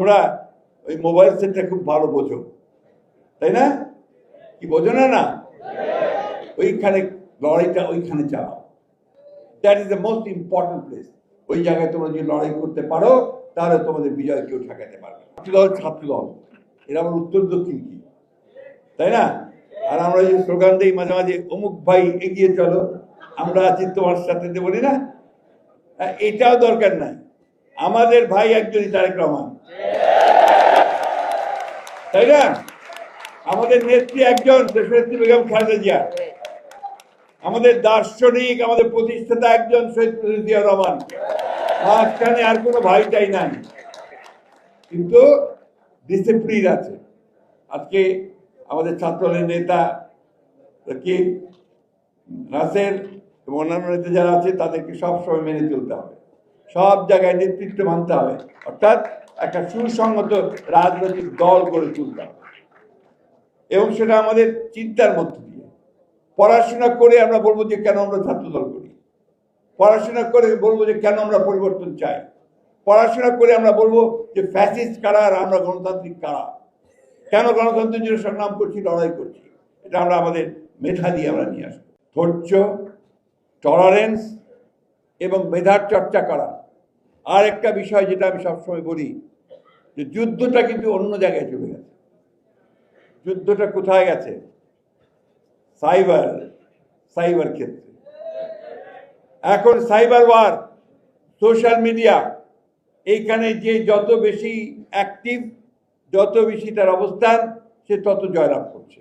তোমরা ওই মোবাইল সেটটা খুব ভালো বোঝো, তাই না? কি বোঝো না? না, ওইখানে লড়াইটা ওইখানে চালাও। That is the most important place. ওই জায়গায় তোমরা যদি লড়াই করতে পারো তাহলে তোমাদের বিজয় কেউ ঠেকাতে পারবে। ছাত্রদল এরা আমার উত্তর দক্ষিণ কি, তাই না? আর আমরা যে স্লোগান দিই মাঝে মাঝে, অমুক ভাই এগিয়ে চলো, আমরা আছি তোমার সাথে, বলি না? এটাও দরকার নাই, আমাদের ভাই একজনই তারেক রহমান, তাই না? আমাদের নেত্রী একজন, দেশনেত্রী বেগম খালেদা জিয়া। আমাদের দার্শনিক, আমাদের প্রতিষ্ঠাতা একজন, শহীদ জিয়া রহমান। মাঝখানে আর কোনো ভাইটাই নাই, কিন্তু ডিসিপ্লিন আছে। আজকে আমাদের ছাত্রদলের নেতা কি নাসের এবং অন্যান্য নেতা যারা আছে তাদেরকে সবসময় মেনে চলতে হবে, সব জায়গায় নেতৃত্ব মানতে হবে, অর্থাৎ একটা সুসংগত রাজনৈতিক দল গড়ে তুলতে হবে। এবং সেটা আমাদের চিন্তার মধ্যে দিয়ে পড়াশোনা করে আমরা বলবো যে কেন আমরা ছাত্রদল করি, পড়াশোনা করে বলবো যে কেন আমরা পরিবর্তন চাই, পড়াশোনা করে আমরা বলবো যে ফ্যাসিস্ট কারা আর আমরা গণতান্ত্রিক কারা, কেন গণতন্ত্রের জন্য সংগ্রাম করছি, লড়াই করছি। এটা আমরা আমাদের মেধা দিয়ে আমরা নিয়ে আসবো। ধৈর্য, টলারেন্স এবং মেধার চর্চা করা। আর একটা বিষয় যেটা আমি সবসময় বলি, যে যুদ্ধটা কিন্তু অন্য জায়গায় চলে গেছে। যুদ্ধটা কোথায় গেছে? সাইবার ক্ষেত্রে। এখন সাইবার ওয়ার, সোশ্যাল মিডিয়া, এইখানে যে যত বেশি অ্যাক্টিভ, যত বেশি তার অবস্থান, সে তত জয়লাভ করছে।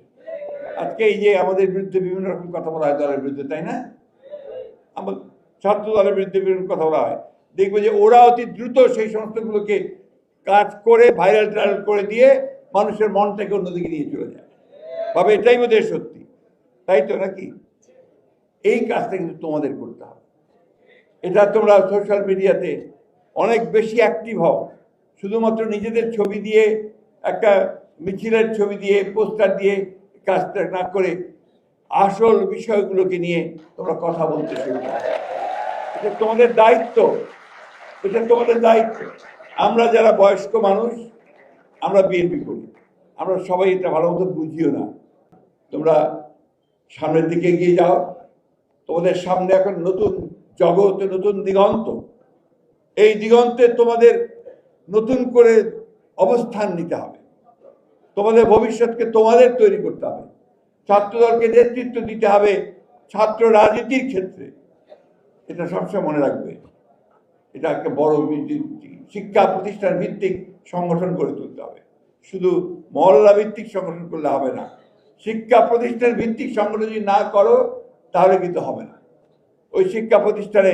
আজকে এই যে আমাদের বিরুদ্ধে বিভিন্ন রকম কথা বলা হয় দলের বিরুদ্ধে, তাই না? আমার ছাত্র দলের বিরুদ্ধে বিভিন্ন কথা বলা হয়, দেখবে যে ওরা অতি দ্রুত সেই সমস্তগুলোকে কাজ করে ভাইরাল টাইরাল করে দিয়ে মানুষের মনটাকে অন্যদিকে নিয়ে চলে যায়, ভাবে এটাই বোধহয় সত্যি, তাই তো নাকি? এই কাজটা কিন্তু তোমাদের করতে হবে। এটা তোমরা সোশ্যাল মিডিয়াতে অনেক বেশি অ্যাক্টিভ হও, শুধুমাত্র নিজেদের ছবি দিয়ে, একটা মিছিলের ছবি দিয়ে, পোস্টার দিয়ে কাজটা না করে আসল বিষয়গুলোকে নিয়ে তোমরা কথা বলতে শুরু করো। এটা তোমাদের দায়িত্ব, এটা তোমাদের দায়িত্ব। আমরা যারা বয়স্ক মানুষ, আমরা বিএনপি করি, আমরা সবাই এটা ভালো মতো বুঝিও না। তোমরা সামনের দিকে এগিয়ে যাও, তোমাদের সামনে এখন নতুন জগৎ, নতুন দিগন্ত। এই দিগন্তে তোমাদের নতুন করে অবস্থান নিতে হবে, তোমাদের ভবিষ্যৎকে তোমাদের তৈরি করতে হবে। ছাত্রদলকে নেতৃত্ব দিতে হবে ছাত্র রাজনীতির ক্ষেত্রে, এটা সবসময় মনে রাখবে। এটা একটা বড় শিক্ষা প্রতিষ্ঠান ভিত্তিক সংগঠন গড়ে তুলতে হবে, শুধু মহল্লা ভিত্তিক সংগঠন করলে হবে না। শিক্ষা প্রতিষ্ঠান ভিত্তিক সংগঠন যদি না করো তাহলে কিন্তু হবে না। ওই শিক্ষা প্রতিষ্ঠানে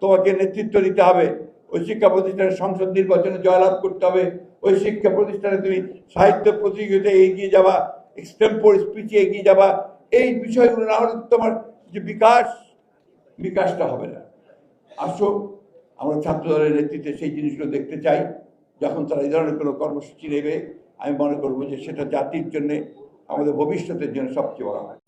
তোমাকে নেতৃত্ব দিতে হবে, ওই শিক্ষা প্রতিষ্ঠানের সংসদ নির্বাচনে জয়লাভ করতে হবে, ওই শিক্ষা প্রতিষ্ঠানে তুমি সাহিত্য প্রতিযোগিতায় এগিয়ে যাবা, এক্সটেম্পোর স্পিচে এগিয়ে যাবা। এই বিষয়গুলো না হলে তোমার যে বিকাশটা হবে না। আসো, আমরা ছাত্রদলের নেতৃত্বে সেই জিনিসগুলো দেখতে চাই। যখন তারা এই ধরনের কোনো কর্মসূচি নেবে, আমি মনে করবো যে সেটা জাতির জন্যে, আমাদের ভবিষ্যতের জন্য সবচেয়ে বড় হয়।